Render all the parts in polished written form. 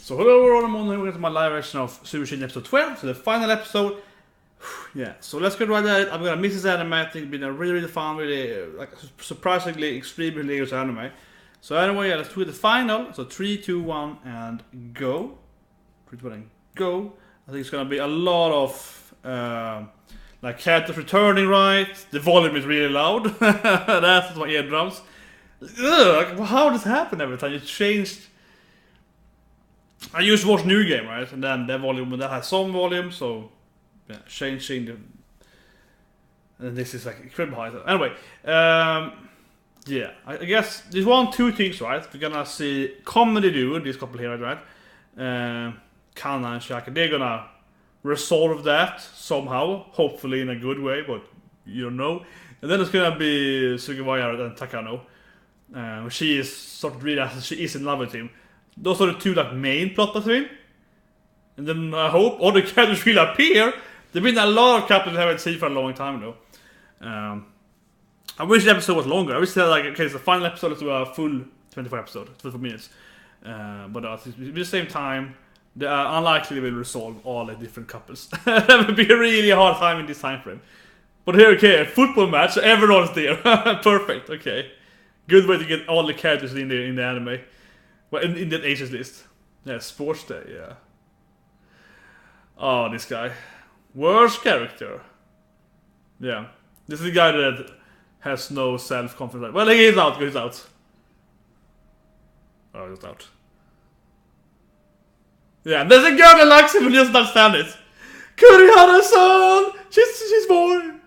So hello everyone, I'm on here to my live version of Tsurezure Children episode 12, so the final episode. Yeah, so let's get right at it. I'm gonna miss this anime. I think it's been a really fun, really like surprisingly extremely hilarious anime. So anyway, yeah, let's do the final. So 3, 2, 1, and go. 3, 2, 1, and go. I think it's gonna be a lot of like characters returning, right? The volume is really loud. That's my eardrums. Ugh, how does this happen every time? It changed. I used to watch New Game, right? And then the volume, that has some volume, so yeah, changing the. And this is like incredibly high. Anyway, yeah, I guess there's two things, right? We're gonna see comedy duo, this couple here, right? Kana and Chiaki, they're gonna resolve that somehow, hopefully in a good way, but you don't know. And then it's gonna be Sugawara and Takano. She is sort of really, she is in love with him. Those are the two like main plot between. And then I hope other characters will appear. There's been a lot of characters I haven't seen for a long time though. I wish the episode was longer. I wish that like okay, so the final episode is a full 24 episode, 24 minutes. But at the same time, they unlikely will resolve all the different couples. That would be a really hard time in this time frame. But here, okay, a football match, so everyone's there. Perfect. Okay, good way to get all the characters in the anime. Well, in that ages list. Yeah, sports day, yeah. Oh, this guy. Worst character. Yeah. This is the guy that has no self-confidence. Well, he's out, he's out. Oh, he's out. Yeah, there's a girl that likes him and doesn't understand it. Kurihara-san! She's born!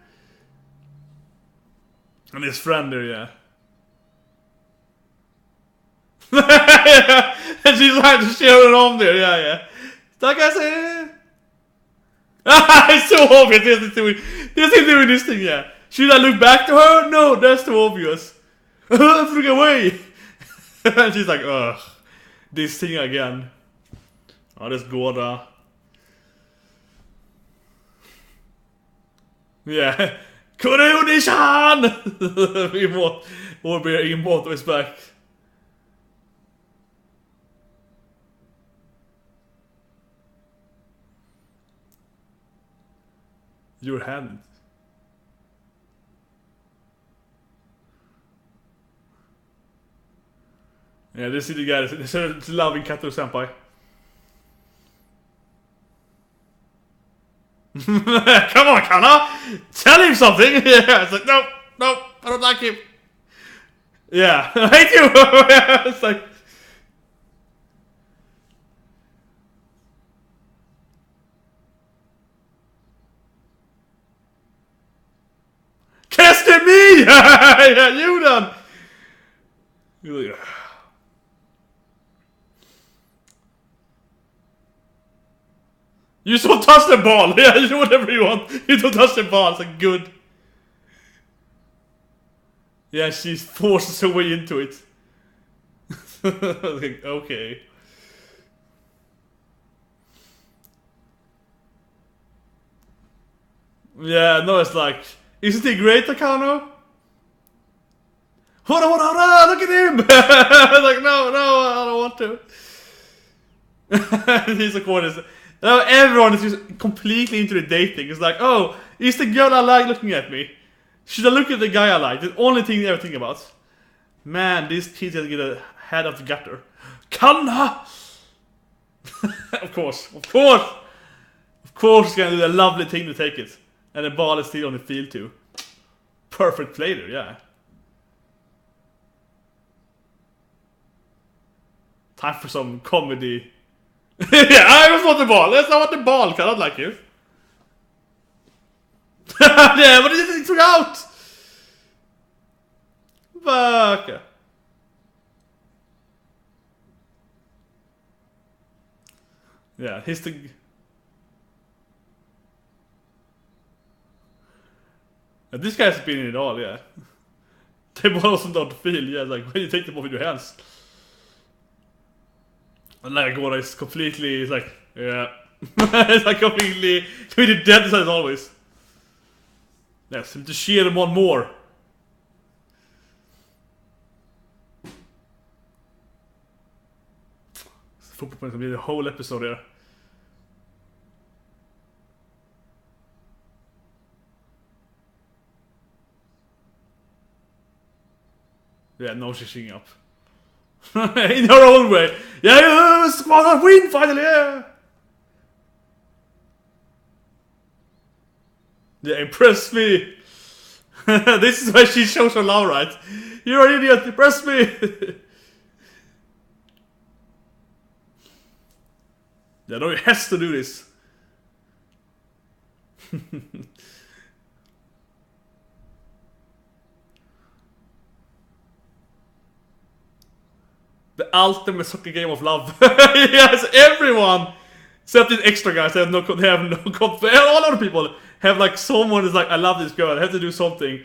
And his friend there, yeah. And she's like cheering on there, yeah. Takase! It's so obvious, this is doing this thing, yeah. Should I look back to her? No, that's too obvious. Look away! And she's like, ugh, this thing again. Oh, this Gorda. Yeah. Kureuni-san! Emote is back. Your hand. Yeah, this is the guy that's loving Kato senpai. Come on, Kana! Tell him something! Yeah, it's like, no, I don't like him. Yeah, I hate you! It's like. Casted me! Yeah, you done! You're like, you just don't touch the ball! Yeah, you do whatever you want. You don't touch the ball, it's like good. Yeah, she forces her way into it. Like, okay. Yeah, no, it's like, isn't he great, Takano? Hold on, look at him! Like, no, I don't want to. He's a corner. Everyone is just completely into the dating. It's like, oh, is the girl I like looking at me? Should I look at the guy I like? The only thing they ever think about. Man, these kids gotta get a head of the gutter. Kana! Of course, he's gonna do the lovely thing to take it. And the ball is still on the field too. Perfect play there, yeah. Time for some comedy. Yeah, I just want the ball. That's not what the ball cannot like you. Yeah, but it took out. Fuck. Yeah, he's the. This guy's been in it all, yeah. The ball wasn't on the field, yeah, like when you take the ball with your hands. And like Gorda is completely, it's like, yeah. It's like completely dead as always. Yes, to cheer him on more. football points gonna be the whole episode here. Yeah, no shishing up. In her own way. Yes! Squad win finally! Yeah! Yeah, impress me! This is why she shows her love, right? You're an idiot, impress me! Yeah, no, he has to do this. The ultimate soccer game of love. Yes, everyone! Except these extra guys, they have no confidence. All other people have like someone is like, I love this girl, I have to do something.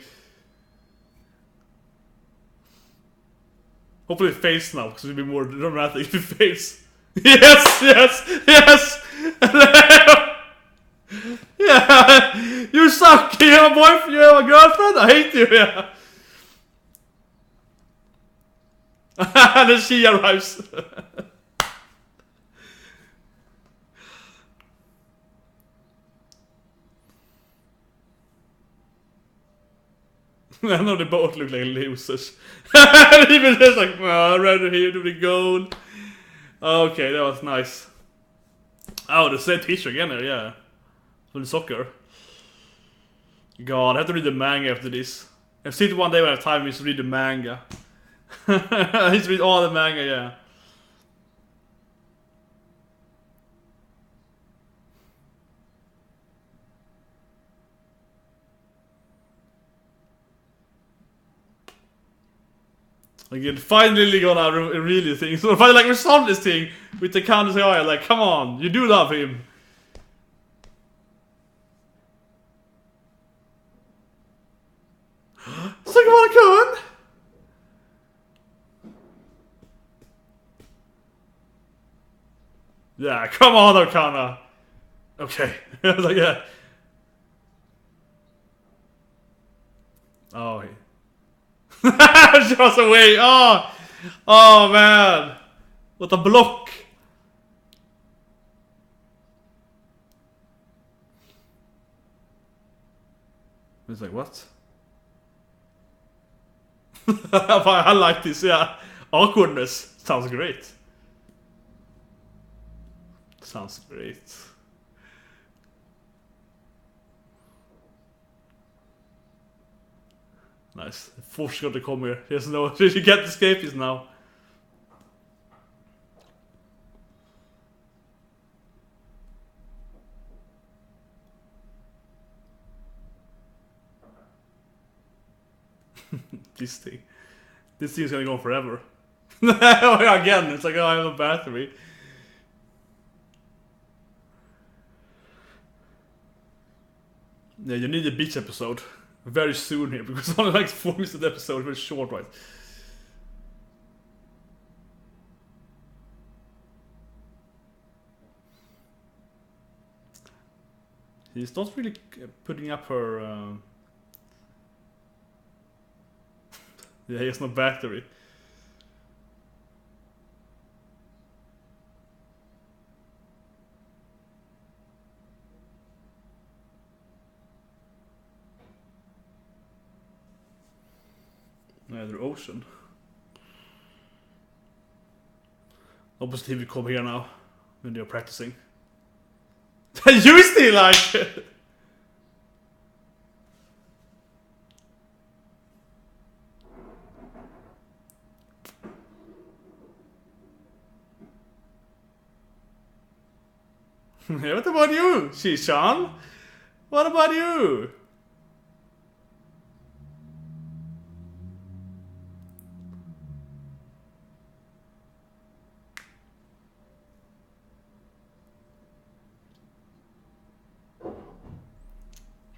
Hopefully it fades now, because it'll be more dramatic if it fades. Yes, yes, yes! Yeah, you suck! You have a boyfriend, you have a girlfriend, I hate you, yeah. And then she arrives. I know they both look like losers. Even just like, oh, I'd rather hear do the goal. Okay, that was nice. Oh, the same teacher again there, yeah. For the soccer. God, I have to read the manga after this. I've seen it one day when I have time, I used to read the manga. I used to read all the manga, yeah. Again, finally gonna really thing. So finally like resolve this thing with the Kana and Chiaki, like, come on, you do love him. Sugawara-kun! Yeah, come on, Okana. Okay. I was like, yeah. Oh, she was away. Oh, oh man. What a block. It's like, what? I like this, yeah. Awkwardness. Sounds great. Sounds great. Nice. Force got to come here. He has no. She get the escapees now. This thing. This thing's gonna go on forever. Again, it's like, oh, I have a battery. Yeah, you need a beach episode very soon here because it's only like 4 minutes of the episode, very short, right? He's not really putting up her. Yeah, he has no battery. Yeah, the ocean. Obviously, he will come here now when they're practicing. You still like it! Yeah, what about you, Shishan? What about you?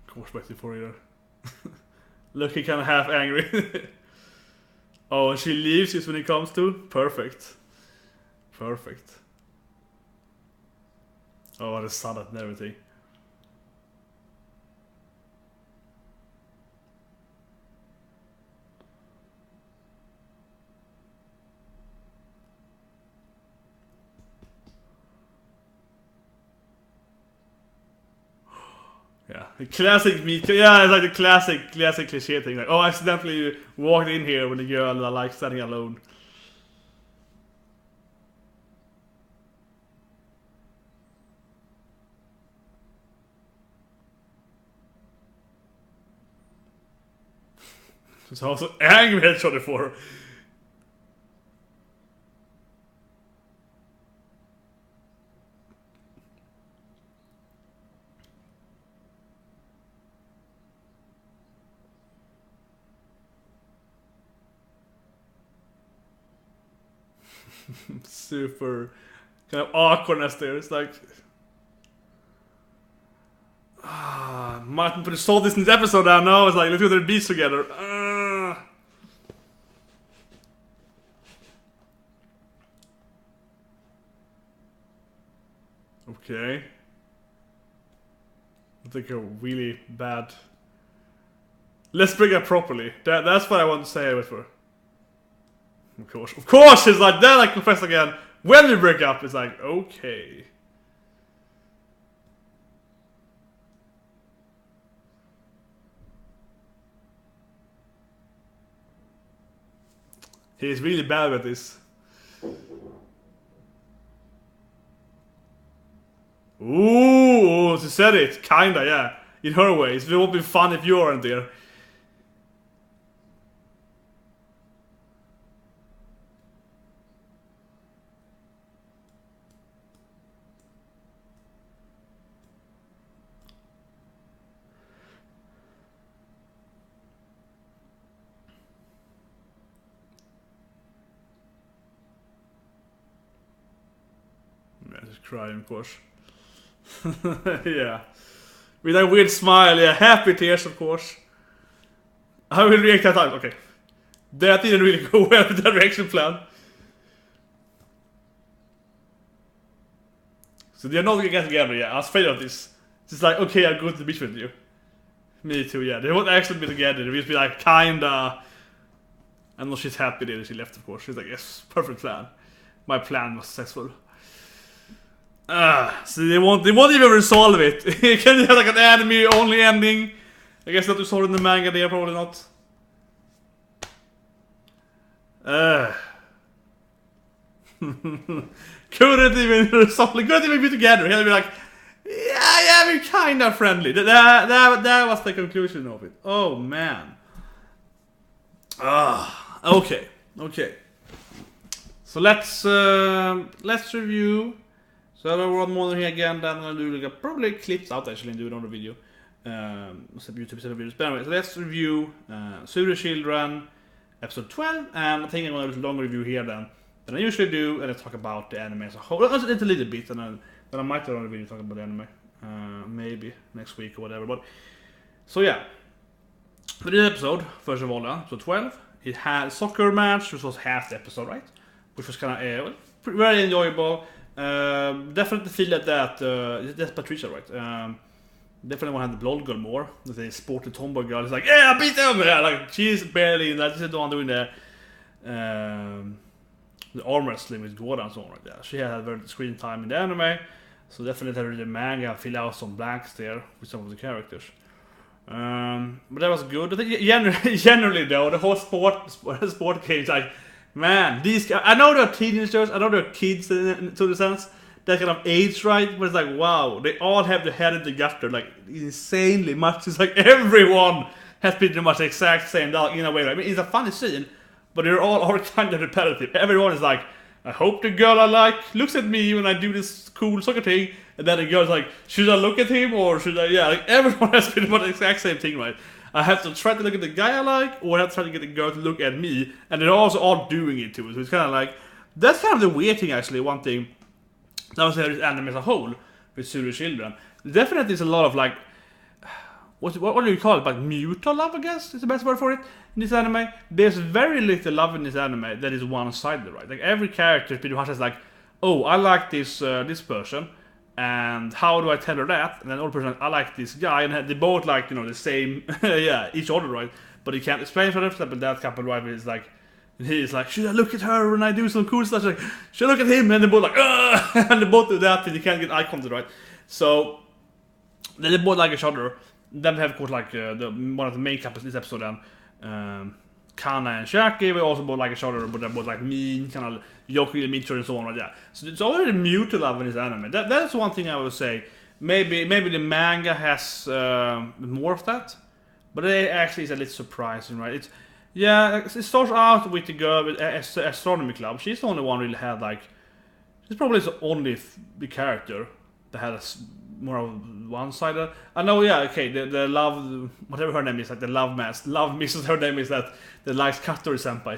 Perspective for you. Looking kind of half angry. Oh, and she leaves just when it comes to? Perfect. Perfect. Oh, the sun and everything. Classic meet. Yeah, it's like the classic cliche thing. Like, oh, I accidentally walked in here when the girl are like standing alone. She's also angry at each other for her. Super kind of awkwardness there. It's like, Martin put a soul this in this episode down now. It's like, let's go to the beach together. Okay. I think a really bad. Let's bring it properly. That's what I want to say with her. Of course, it's like then I confess again. When we break up, it's like okay. He's really bad at this. Ooh, she said it. Kinda, yeah. In her ways. It would be fun if you weren't there. Yeah, just crying, of course. Yeah. With a weird smile, yeah. Happy tears, of course. I will react that time. Okay. That didn't really go well with the reaction plan. So they're not gonna get together, yeah. I was afraid of this. It's just like, okay, I'll go to the beach with you. Me too, yeah. They won't actually be together. They'll just be like, kinda. I know she's happy that she left, of course. She's like, yes, perfect plan. My plan was successful. So they won't even resolve it. Can you have like an anime only ending? I guess that we saw in the manga there, probably not. Couldn't even resolve it. Couldn't even be together. He'll be like, yeah, we're kinda friendly. That was the conclusion of it. Oh man. Okay. So let's review. So I'll run more here again, then I'll do like probably clips out actually and do another video. YouTube set of videos. But anyway, so let's review Tsurezure Children, episode 12, and I think I'm going to do a longer review here than I usually do, and let's talk about the anime as a whole. It's a little bit, and then I might do another video talking about the anime. Maybe next week or whatever. But so yeah. For this episode, first of all, episode 12, it had a soccer match, which was half the episode, right? Which was kind of very enjoyable. Definitely feel like that's Patricia, right? Definitely want to have the blonde girl more. The sporty tomboy girl is like, yeah, beat them! Yeah, like she's barely in that. She's the one doing the arm wrestling with Gordon and so on, right there. She had very screen time in the anime, so definitely read the manga, fill out some blanks there with some of the characters. But that was good. I think generally though, the whole sport games, like, man, these guys, I know they're teenagers, I know they're kids to the sense, that kind of age, right? But it's like, wow, they all have the head in the gutter, like, insanely much. It's like everyone has pretty much the exact same dog in a way. Right? I mean, it's a funny scene, but they're all kind of repetitive. Everyone is like, I hope the girl I like looks at me when I do this cool soccer thing. And then the girl's like, should I look at him or should I? Yeah, like everyone has pretty much the exact same thing, right? I have to try to look at the guy I like, or I have to try to get the girl to look at me. And they're also all doing it too. So it's kind of like, that's kind of the weird thing actually. One thing that was this anime as a whole with Tsurezure Children. Definitely is a lot of like, what do you call it? Like mutual love, I guess is the best word for it in this anime. There's very little love in this anime that is one-sided, right? Like every character pretty much is like, oh, I like this person, and how do I tell her that? And then all person, I like this guy, and they both like, you know, the same, yeah, each other, right? But he can't explain for themselves. But that couple, right, is like, he's like, should I look at her when I do some cool stuff? She's like, should I look at him? And they both like, and they both do that, and you can't get eye contact, right? So then they both like each other. Then we have, of course, like one of the main couples in this episode, then Kana and Chiaki. We also both like each other, but they're both like mean, kind of joking with each other and so on like that. So it's already mutual love in this anime. That's one thing I would say. Maybe the manga has more of that, but it actually is a little surprising, right? It starts out with the girl with astronomy club. She's the only one really had like. She's probably the only the character that had more of one-sided. I know, yeah, okay. The love, whatever her name is, like the love misses. Her name is that likes Katori senpai.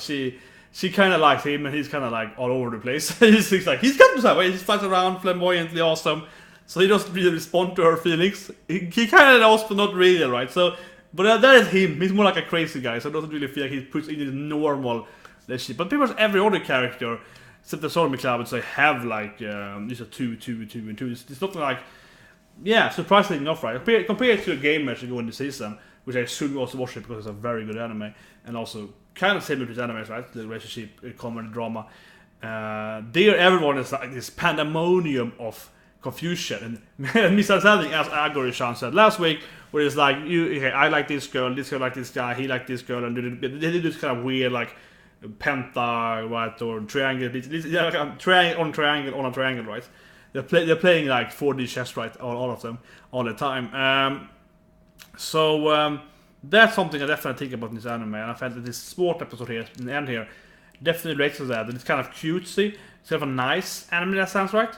She kind of likes him, and he's kind of like all over the place. he's like he's got himself. He flies around, flamboyantly awesome. So he doesn't really respond to her feelings. He kind of knows, but not really, right? So, but that is him. He's more like a crazy guy, so it doesn't really feel like he puts in his normal relationship. But pretty much every other character, except the Astronomy Club, would say have like these are two, and two. It's not like, yeah, surprisingly enough, right? Compared to the game match that go in the season, which I assume you also watch it because it's a very good anime, and also kind of similar to the anime, right? The relationship, comedy, drama. There, everyone is like this pandemonium of confusion and misunderstanding, as Agori-chan said last week, where it's like, I like this girl like this guy, he like this girl, and they do this kind of weird like penta, right, or triangle, triangle on triangle, right? They're playing like 4D chess, right, all of them, all the time. So that's something I definitely think about in this anime, and I felt that this sport episode here, in the end here, definitely relates to that, and it's kind of cutesy, it's kind of a nice anime in that sense, right?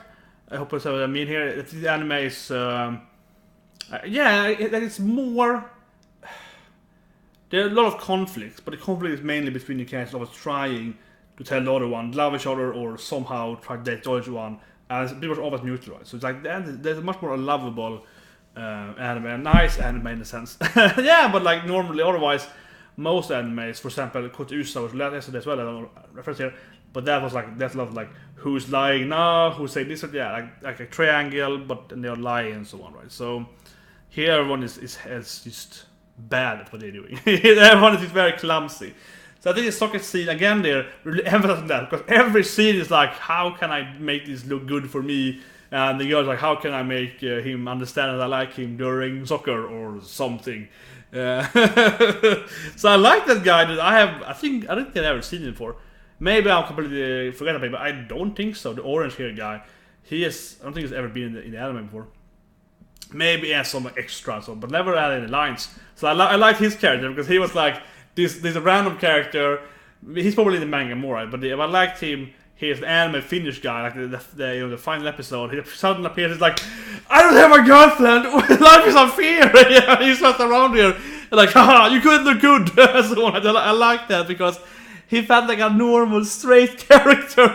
I hope that's what I mean here. The anime is, it's more. There are a lot of conflicts, but the conflict is mainly between the characters of trying to tell the other one love each other or somehow try to date the other one, and it's pretty much always neutral. Right? So it's like there's a much more lovable anime, a nice anime in a sense. Yeah, but like normally, otherwise, most animes, for example, Tsurezure was yesterday as well. I don't reference here. But that was like, that's a lot of like, who's lying now, who's saying this, yeah, like a triangle, but they're lying and so on, right? So here everyone is just bad at what they're doing. Everyone is just very clumsy. So I think the socket scene, again, they're really emphasizing that, because every scene is like, how can I make this look good for me? And the girl's like, how can I make him understand that I like him during soccer or something? So I like that guy that I don't think I've ever seen him before. Maybe I'm completely forgetting about it, but I don't think so. The orange hair guy, I don't think he's ever been in the anime before. Maybe he has some extra, but never had any lines. So I liked his character because he was like this random character. He's probably in the manga more, right? But I liked him. He's an anime Finnish guy, like the final episode. He suddenly appears. He's like, I don't have a girlfriend. Life is unfair. Yeah, he's just around here, like, haha, you couldn't look good. So I like that because he felt like a normal straight character.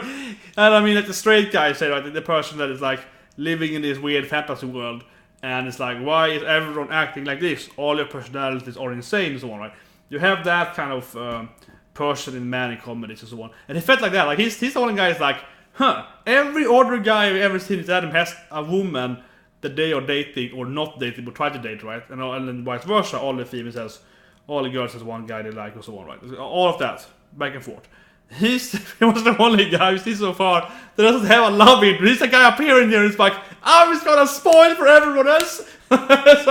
And I mean, like the straight guy say, right, the person that is like living in this weird fantasy world, and it's like, why is everyone acting like this? All your personalities are insane and so on, right? You have that kind of person in many comedies and so on. And he felt like that, like he's the only guy is like, every other guy I've ever seen in Adam has a woman that they are dating or not dating but try to date, right? And then vice versa, all the females has, all the girls has one guy they like and so on, right? All of that. Back and forth. He was the only guy we've seen so far that doesn't have a love interest. He's the guy appearing here and it's like, I'm just gonna spoil for everyone else. So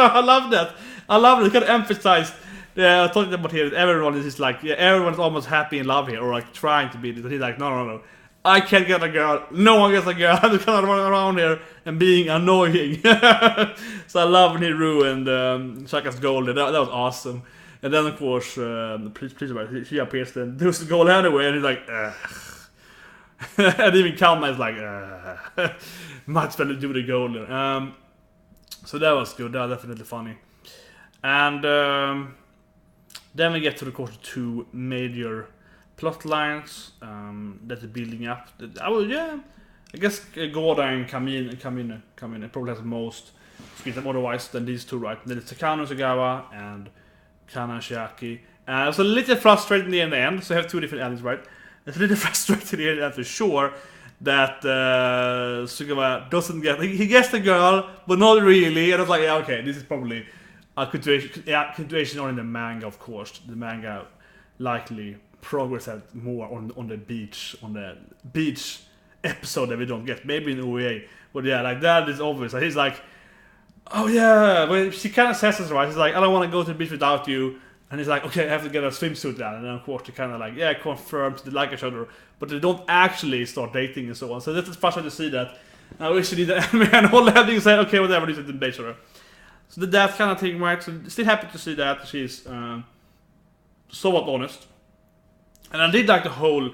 I love that. I love it. It's kind of emphasized. I talking about here that everyone is just like, yeah, everyone's almost happy in love here, or like trying to be. But he's like, no. I can't get a girl. No one gets a girl. I'm just gonna run around here and being annoying. So I love Niru and Shaka's goal. That was awesome. And then, of course, she appears then does the goal anyway, and he's like, and even Kalma is like, much better do the goal. So that was good. That was definitely funny. And then we get to, of course, two major plot lines that are building up. I guess Goda and Kamine probably has the most screen time otherwise than these two, right? Then it's Takano, Sugawara, and Kana and Chiaki. It was a little frustrating in the end, so I have two different endings, right? It's a little frustrating in the end for sure that Sugawara doesn't get... He gets the girl, but not really. And I was like, yeah, okay, this is probably a continuation on in the manga, of course. The manga likely progresses more on the beach episode that we don't get. Maybe in OEA. But yeah, like that is obvious. He's like... Oh yeah, well, she kind of says this, right? She's like, I don't want to go to the beach without you. And he's like, okay, I have to get a swimsuit down. And then of course they kind of like, yeah, confirms they like each other, but they don't actually start dating and so on. So that's frustrating to see that. I wish they did the anime and all that thing said, okay, whatever, they didn't date each other. So that kind of thing, right? So still happy to see that she's somewhat honest. And I did like the whole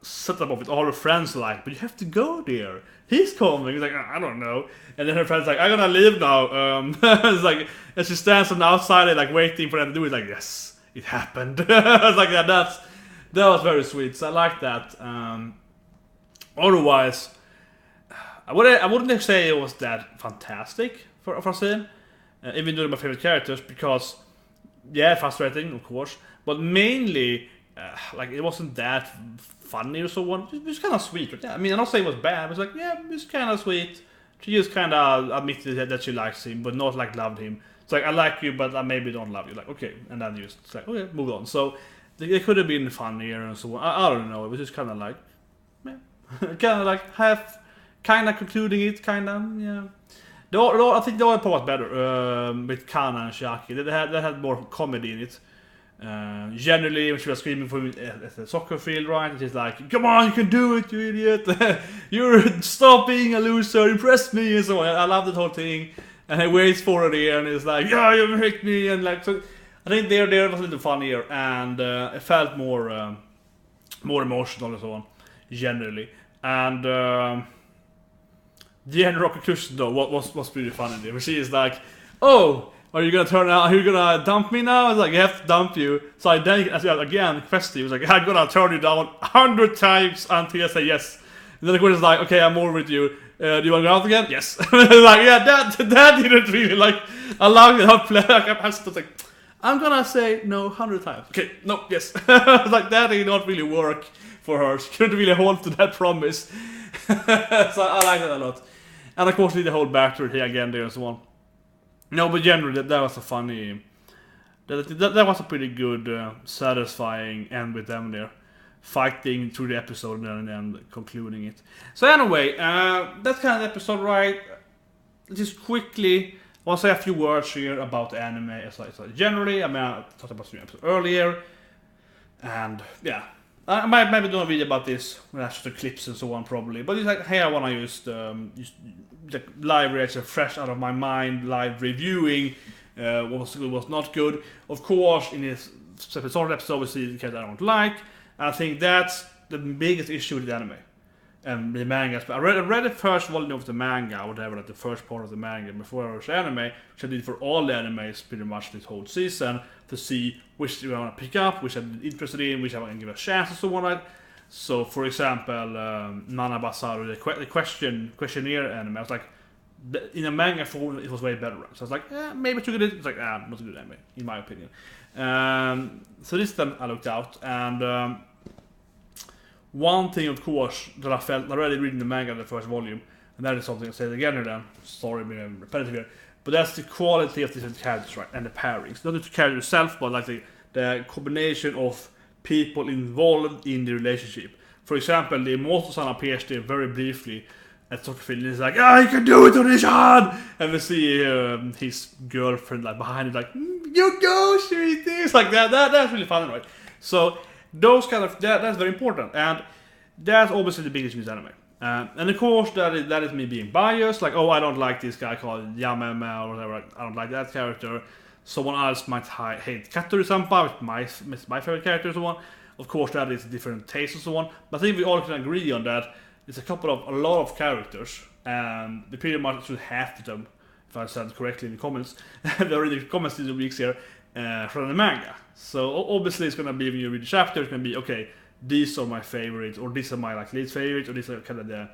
setup of it. All her friends like, but you have to go there. He's coming. He's like, I don't know. And then her friend's like, I'm gonna leave now. It's like, and she stands on the outside, like waiting for them to do it. Like, yes, it happened. I was like, yeah, that was very sweet. So I like that. Otherwise, I wouldn't say it was that fantastic for a scene, even though they're my favorite characters, because yeah, frustrating of course, but mainly like it wasn't that funny or so on. It was kind of sweet. Right? Yeah, I mean, I'm not saying it was bad. It was like, yeah, it's kind of sweet. She just kind of admitted that she likes him, but not like loved him. It's like, I like you, but I maybe don't love you. Like, okay, and then just it's like, okay, move on. So it could have been funnier and so on. I don't know. It was just kind of like, yeah, kind of like half, kind of concluding it, kind of, yeah. I think the other part was better with Kana and Chiaki. They had more comedy in it. Generally, when she was screaming for me at the soccer field, right? And she's like, "Come on, you can do it, you idiot! You're stop being a loser, impress me!" and so on. I love that whole thing. And he waits for her there, and he's like, "Yeah, you hate me!" and like, so I think there was a little funnier, and it felt more emotional and so on, generally. And the end rock conclusion though was pretty funny there. Where she is like, "Oh, are you gonna turn out? Are you gonna dump me now?" I was like, "I have to dump you." So I then again question. He was like, "I'm gonna turn you down 100 times until you say yes." And then the question is like, "Okay, I'm over with you. Do you want to go out again?" Yes. Like, yeah, that didn't really like allow me to play. Like, I was like, I'm gonna say no 100 times. Okay, no, yes. Like that did not really work for her. She couldn't really hold to that promise. So I like that a lot. And of course, the whole backstory here again there and so on. No, but generally, that was a funny. That was a pretty good, satisfying end with them there, fighting through the episode and then concluding it. So anyway, that's kind of the episode, right? Just quickly, I want to say a few words here about the anime. As I said, generally, I mean, I talked about the episode earlier, and yeah. I might maybe do a video about this when I show the clips and so on, probably. But it's like, hey, I want to use the live reaction fresh out of my mind, live reviewing what was good, what was not good. Of course, in this episode, we see the character I don't like. And I think that's the biggest issue with the anime and the manga. I read the first volume of the manga, or whatever, like the first part of the manga before I watched the anime, which I did for all the animes pretty much this whole season, to see which I want to pick up, which I'm interested in, which I want to give a chance, and so on. Right? So, for example, Nana Basaru, the questionnaire anime, I was like, in a manga form, it was way better. Right? So I was like, maybe too good. It's like, not a good anime, in my opinion. So this time I looked out, and one thing, of course, that I felt already reading the manga, the first volume, and that is something I said again here then, sorry being repetitive here, but that's the quality of different characters, right, and the pairings. Not the character itself, but like the combination of people involved in the relationship. For example, the Immortal-san appears there very briefly at soccer field, and he's like, "Ah, you can do it, Onishan!" And we see his girlfriend like behind him, like, "You go, sweetie!" It's like that's really fun, right? So those kind of that's very important, and that's obviously the biggest news anime. And of course, that is me being biased. Like, oh, I don't like this guy called Yamama or whatever. I don't like that character. Someone else might hate Katori-senpai, my favorite character, and so on. Of course, that is different tastes and so on. But I think we all can agree on that. It's a lot of characters, and they pretty much should have to them, if I said correctly in the comments. They're in the comments in the weeks here from the manga. So obviously, it's gonna be when you read the chapter, it's gonna be okay. These are my favorites, or these are my like least favorites, or these are kind of that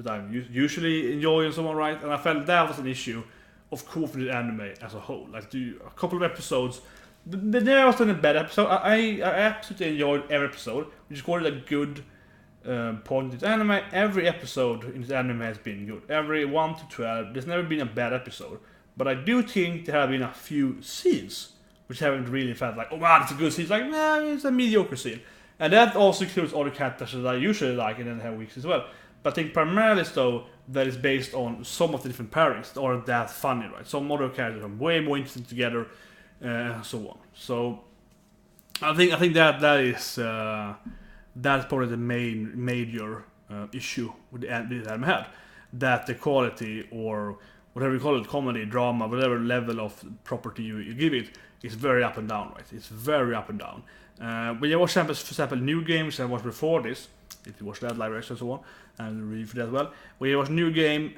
I usually enjoy and so on, right? And I felt that was an issue, of course, with the anime as a whole. Like a couple of episodes, there wasn't a bad episode. I absolutely enjoyed every episode, which is called a good point in this anime. Every episode in this anime has been good. Every 1 to 12, there's never been a bad episode. But I do think there have been a few scenes which haven't really felt like, oh wow, it's a good scene. It's like, nah, it's a mediocre scene. And that also includes other characters that I usually like in the weeks as well. But I think primarily though, that is based on some of the different pairings that aren't that funny, right? Some other characters are way more interesting together, and so on. So I think that is that's probably the major issue with the anime had, that the quality, or whatever you call it, comedy, drama, whatever level of property you give it, is very up and down, right? It's very up and down. When you watch, for example, new games I watched before this, if you watch that live reaction and so on, and review that as well. When you watch new game,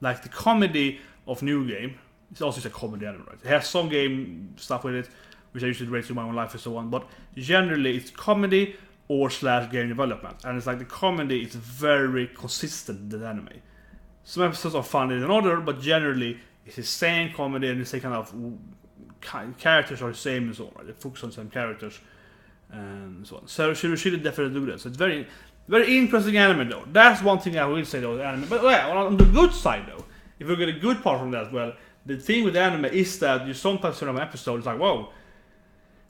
like the comedy of new game, it's also a comedy anime, right? It has some game stuff with it, which I usually rate to my own life and so on, but generally it's comedy or / game development, and it's like the comedy is very consistent in the anime. Some episodes are funnier than other, but generally it's the same comedy and the same kind of characters are the same and so on, right? They focus on the same characters and so on. So she should definitely do that. So it's very, very interesting anime though. That's one thing I will say though, the anime. But well, on the good side though, if you get a good part from that, well, the thing with anime is that you sometimes see an episode, it's like, whoa,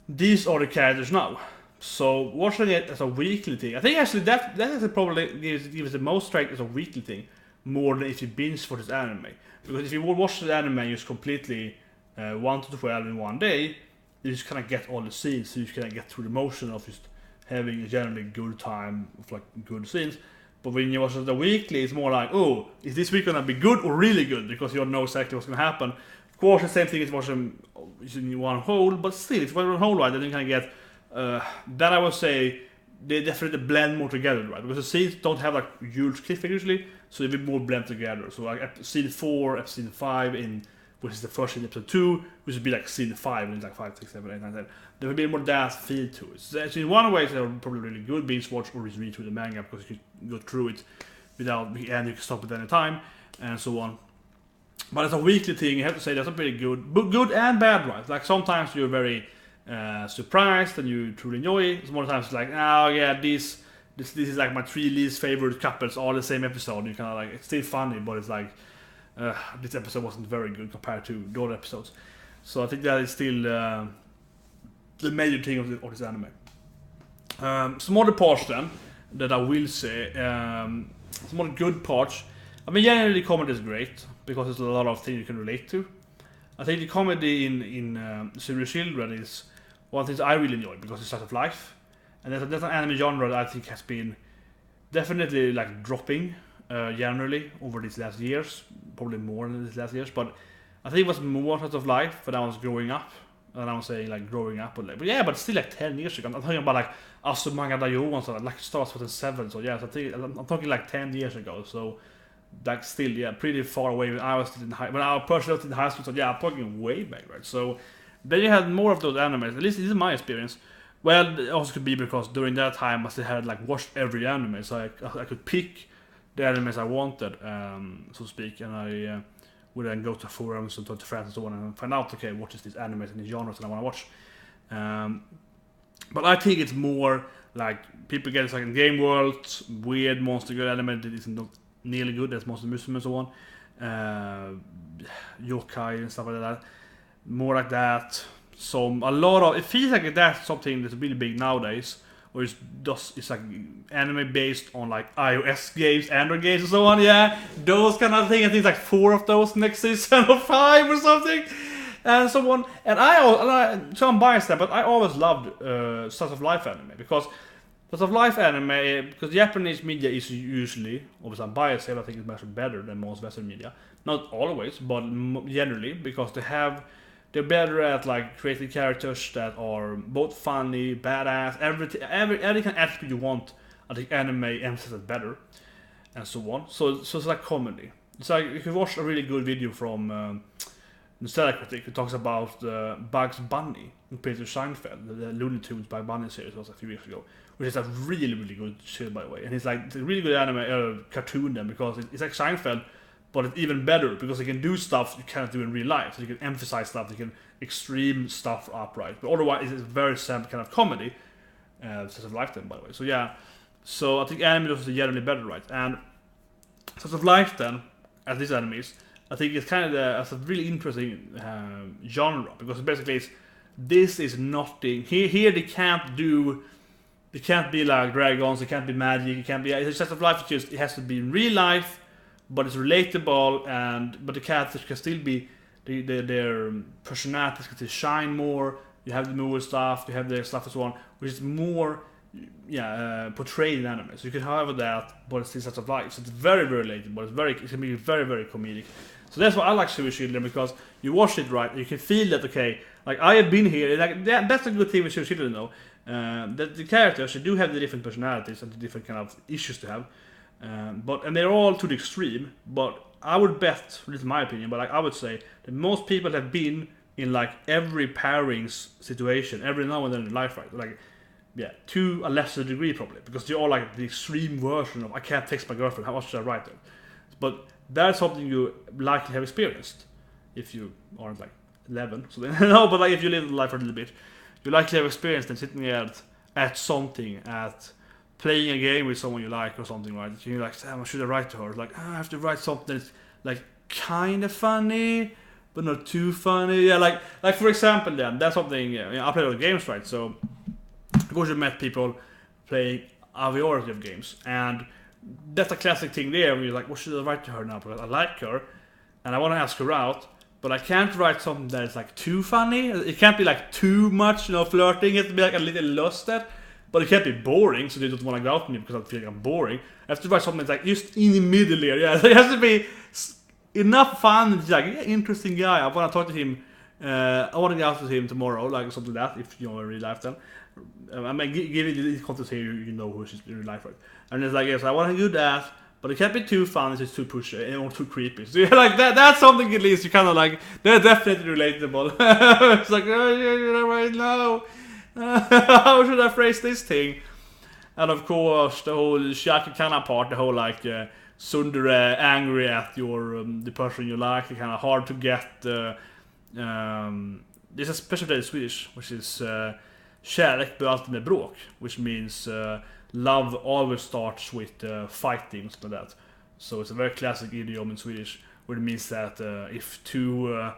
these are the characters now. So watching it as a weekly thing, I think actually that actually probably gives the most strength as a weekly thing, more than if you binge for this anime. Because if you watch the anime just completely 1 to 12 in one day, you just kind of get all the scenes, so you just kind of get through the motion of just having a generally good time of like good scenes. But when you watch it the weekly, it's more like, oh, is this week gonna be good or really good? Because you don't know exactly what's gonna happen. Of course, the same thing is watching in one whole, but still, if you watch one whole, right, then you kind of get. That I would say they definitely blend more together, right? Because the scenes don't have like huge cliffhangers usually, so they will more blend together. So like scene 4, scene 5 in, which is the first in episode 2, which would be like scene 5, and it's like 5, 6, 7, 8, 9, 10. There will be more that feel to it. So in one way, they're probably really good binge watch or just read through the manga, because you can go through it without, and you can stop at any time and so on. But as a weekly thing, you have to say that's a pretty good and bad, right? Like sometimes you're very surprised and you truly enjoy it. Some other times it's like, oh yeah, this is like my 3 least favorite couples, all the same episode. You kind of like, it's still funny, but it's like this episode wasn't very good compared to the other episodes. So I think that is still the major thing of this anime. Some other parts then that I will say, some other good parts. I mean, generally comedy is great because there's a lot of things you can relate to. I think the comedy in Tsurezure Children is one of the things I really enjoy because it's slice of life, and that's an anime genre that I think has been definitely like dropping generally over these last years, probably more than these last years. But I think it was more slice of life when I was growing up, and I was saying like growing up, but yeah, but still like 10 years ago. I'm talking about like manga Dayo and so like starts 2007. So yeah, so I think I'm talking like 10 years ago. So. Like still, yeah, pretty far away when I was in when I personally was in high school. So yeah, I'm talking way back, right? So then you had more of those animes. At least this is my experience. Well, it also could be because during that time I still had like watched every anime, so I could pick the animes I wanted, so to speak, and I would then go to forums and talk to friends and so on and find out, okay, what is these animes and these genres that I want to watch. But I think it's more like people get like in game world, weird monster good anime that isn't nearly good as Monster Musume and so on, yokai and stuff like that, more like that. So a lot of it feels like that's something that's really big nowadays, or it's like anime based on like iOS games, Android games and so on. Yeah, those kind of things. I think it's like 4 of those next season or 5 or something, and so on. And so I'm biased there, but I always loved slice of life anime because. Of life anime, because Japanese media is usually, obviously I'm biased here, I think it's much better than most Western media. Not always, but generally, because they're better at like creating characters that are both funny, badass, every kind of attribute you want. I think anime emphasizes better, and so on. So it's like comedy. It's like if you watch a really good video from Nostalgia Critic who talks about Bugs Bunny and Peter Seinfeld, the Looney Tunes Bugs Bunny series was a few years ago. Which is a really, really good show, by the way. And it's like a really good anime cartoon then, because it's like Seinfeld, but it's even better because you can do stuff you cannot do in real life. So you can emphasize stuff, you can extreme stuff upright. But otherwise, it's a very simple kind of comedy, slice of life then, by the way. So yeah, so I think anime is generally better, right? And slice of life then, as these animes, I think it's kind of a really interesting genre because basically this is nothing. Here they can't do. It can't be like dragons, it can't be magic, it can't be. It's just of life. It has to be in real life, but it's relatable, but the characters can still be their personalities can still shine more. You have the movie stuff, you have their stuff and so on, which is more portrayed in anime. So you can have that, but it's still such of life. So it's very, very relatable. It can be very, very comedic. So that's why I like Tsurezure Children, because you watch it right, you can feel that, okay, like I have been here. Like that's a good thing with Tsurezure Children, though. That the characters, they do have the different personalities and the different kind of issues to have. And they're all to the extreme. But I would bet, this is my opinion, but like I would say that most people have been in like every pairings situation, every now and then in life, right? Like, to a lesser degree probably, because they're all like the extreme version of I can't text my girlfriend, how much should I write them? But that's something you likely have experienced if you aren't like 11. So then, no, but like if you live life for a little bit, you likely have experienced them sitting at something, at playing a game with someone you like or something, right? You're like, damn, should I write to her? Like, I have to write something that's like kind of funny, but not too funny. Yeah, like for example, then that's something. I play a lot of games, right? So of course you met people playing a variety of games, and that's a classic thing there. Where you're like, what should I write to her now? Because I like her, and I want to ask her out, but I can't write something that is like too funny. It can't be like too much, flirting. It has to be like a little lusted, but it can't be boring. So they don't want to go out with me because I feel like I'm boring. I have to write something that's like just in the middle here. Yeah, so it has to be enough fun. It's like, interesting guy. I want to talk to him. I want to go out with him tomorrow, like something like that. If you know in real life, then I mean, give it the context here. You know who she's in real life, right? And it's like, yes, I want to do that, but it can't be too fun. It's just too pushy or too creepy. So like that. That's something at least you kind of like. They're definitely relatable. It's like, oh, right now. How should I phrase this thing? And of course, the whole Chiaki Kana part, the whole like Tsundere angry at your the person you like, it's kind of hard to get. There's a special phrase in Swedish, which is kärlek blir alltid med bråk, which means love always starts with fighting, something like that. So it's a very classic idiom in Swedish, where it means that if two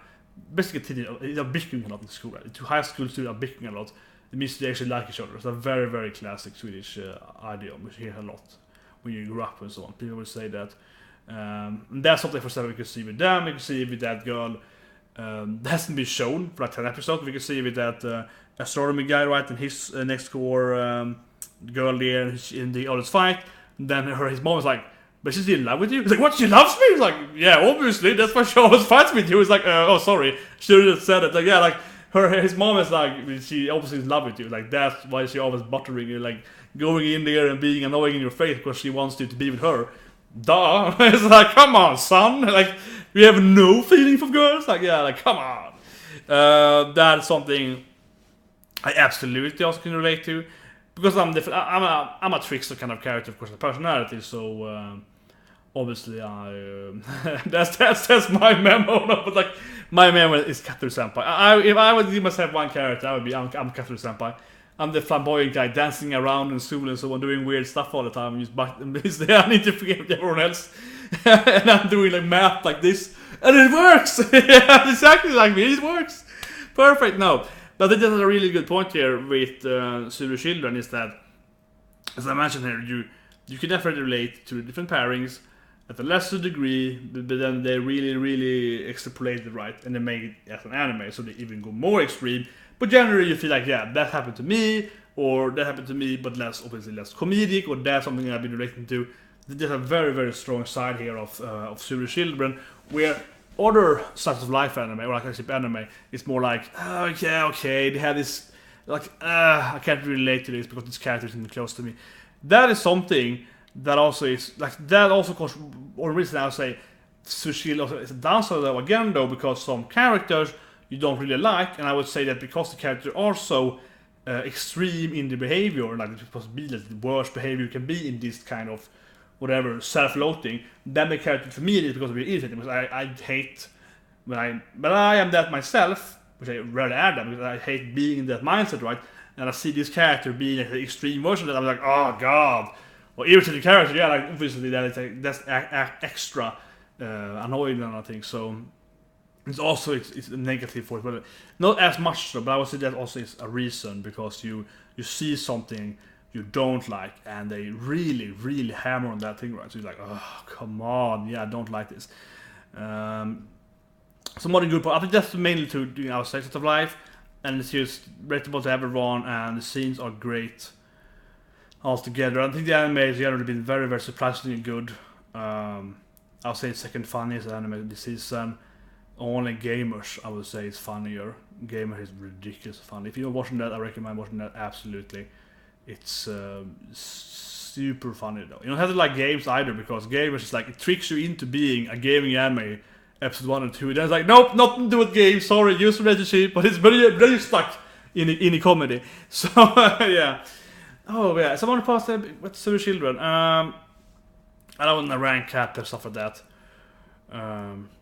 basically they're bickering a lot in school, right? Two high school students are bickering a lot. It means they actually like each other. It's a very, very classic Swedish idiom, which you hear a lot when you grew up and so on. People will say that. And that's something for example we can see with them. We can see with that girl. That hasn't been shown for like 10 episodes. We can see with that astronomy guy, right, and his next door girl there in the oldest fight. And then his mom was like, but she's in love with you? He's like, what, she loves me? He's like, yeah, obviously, that's why she always fights with you. He's like, oh, sorry, should have said it. Like, yeah, like, his mom is like, she obviously is in love with you. Like, that's why she always buttering you, like, going in there and being annoying in your face because she wants you to be with her. Duh. It's like, come on, son. Like, we have no feeling for girls. Like, yeah, like, come on. That's something I absolutely also can relate to. Because I'm different. I'm a trickster kind of character, of course, the personality. So obviously, that's my memo. No, but like my memo is Katsuru Senpai. If I would give myself one character, I would be I'm Katsuru Senpai. I'm the flamboyant guy dancing around in school and so on, doing weird stuff all the time. I need to forget everyone else, and I'm doing like math like this, and it works. Yeah, exactly like me. It works. Perfect. No. But I think that's a really good point here with Tsurezure Children is that, as I mentioned here, you can definitely relate to the different pairings at a lesser degree, but then they really, really extrapolate it right, and they make it as an anime, so they even go more extreme. But generally, you feel like, yeah, that happened to me, or that happened to me, but obviously less comedic, or that's something I've been relating to. There's a very, very strong side here of Tsurezure Children, where other sorts of life anime, or like actually anime, it's more like, oh yeah, okay, they have this, like, I can't really relate to this because this character isn't close to me. That is something that also is, like, that also comes, or reason I would say, Tsurezure also is a downside though, again though, because some characters you don't really like, and I would say that because the characters are so extreme in the behavior, like the possibility that the worst behavior can be in this kind of whatever, self-loathing, that make character for me it is because of irritating, because I hate but I am that myself, which I rarely am, because I hate being in that mindset, right? And I see this character being like the extreme version of that, I'm like, oh god, or irritating character, yeah, like obviously that's extra annoying and I think so. It's also it's a negative for it, but not as much so. But I would say that also is a reason, because you see something you don't like, and they really, really hammer on that thing, right? So you're like, oh, come on, yeah, I don't like this. Some more good part. I think that's mainly to doing our section of life, and it's just relatable to everyone, and the scenes are great altogether. I think the anime has generally been very, very surprisingly good. I'll say it's second funniest anime this season. Only Gamers, I would say, is funnier. Gamer is ridiculous funny. If you're watching that, I recommend watching that absolutely. It's super funny though. You don't have to like games either, because Gamers is like, it tricks you into being a gaming anime. Episode 1 and 2. Then it's like, nope, nothing to do with games. Sorry, use relationship, but it's very stuck in a comedy. So yeah. Oh yeah. Someone passed with Tsurezure Children. I don't want to rank cat and stuff like that.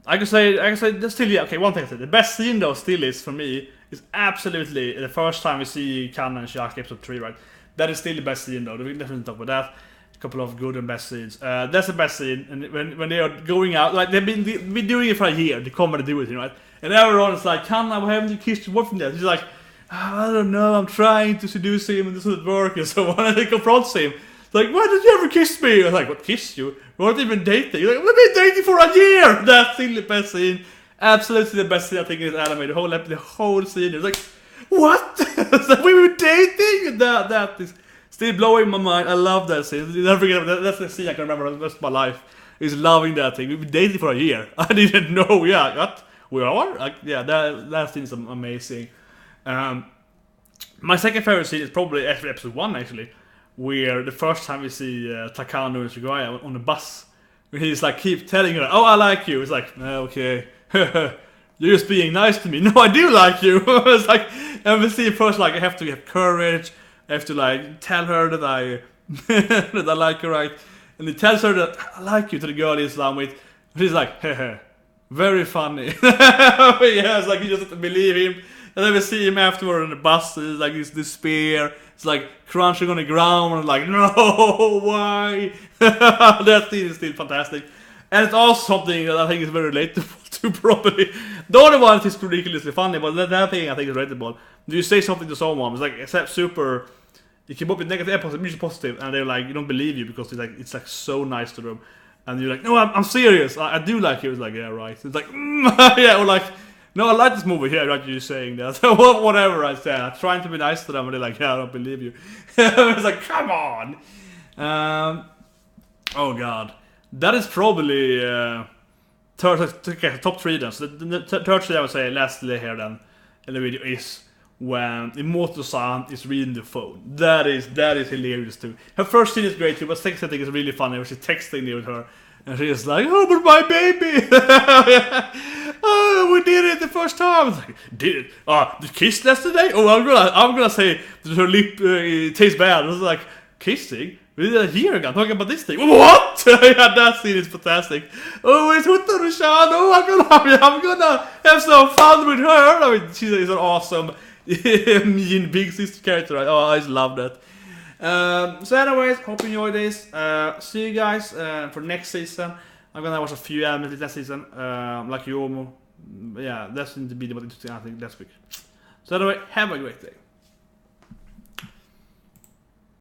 I can say that's still, yeah, okay, one thing I said. The best scene though still is for me is absolutely the first time we see Kana and Chiaki episode 3, right? That is still the best scene though. We can definitely talk about that. A couple of good and best scenes. That's the best scene, and when they are going out, like they've been doing it for a year, the comedy do it, you know, right? And everyone is like, Kana, why haven't you kissed your boyfriend yet? She's like, I don't know, I'm trying to seduce him and this doesn't work and so on. And they confront him. It's like, why did you ever kiss me? I was like, what, kiss you? We weren't even dating. You're like, we've been dating for a year! That's still the best scene. Absolutely the best scene I think in this anime. The whole scene. It's like, what? It's like, we were dating? That is still blowing my mind. I love that scene. Never forget that. That's the scene I can remember the rest of my life. Is loving that thing. We've been dating for a year. I didn't know. Yeah, what? We are? Like, yeah, that scene is amazing. My second favorite scene is probably episode 1 actually, where the first time we see Takano and Sugawara on the bus, where he's like keep telling her, oh, I like you. It's like, okay, you're just being nice to me. No, I do like you. It's like, and we see first like I have to have courage. I have to like tell her that I that I like her, right? And he tells her that I like you to the girl he's down with. She's like, heh, very funny. Yeah, it's like you just have to believe him. And then we see him afterward on the bus. It's like his despair. It's like crunching on the ground and like, no, why? That scene is still fantastic. And it's also something that I think is very relatable to probably. The other one is ridiculously funny, but that thing I think is relatable. Do you say something to someone, it's like, except super, you came up with negative and usually positive, and they're like, you don't believe you because it's like so nice to them. And you're like, no, I'm serious. I do like you. It's like, yeah, right. It's like, yeah, or like, no, I like this movie here, right? You're saying that. Whatever I said. I'm trying to be nice to them, and they're like, yeah, I don't believe you. It's like, come on. Oh, God. That is probably top 3 then. So the third thing I would say, lastly here then, in the video is when Imoto-san is reading the phone. That is hilarious too. Her first scene is great too, but second scene I think is really funny where she's texting me with her. And she's like, oh, but my baby! Oh, we did it the first time! I was like, did it? You kissed yesterday? Oh, I'm gonna say that her lip tastes bad. I was like, kissing? We did that a year ago. I'm talking about this thing. What? Yeah, that scene is fantastic. Oh, it's Hotaru-chan. Oh, I'm gonna have some fun with her. I mean, she's an awesome mean big sister character. Right? Oh, I just love that. So anyways, hope you enjoyed this. See you guys for next season. I'm gonna watch a few animes this season, like Yomo. Yeah, that's going to be the most interesting I think next week. So anyway, have a great day.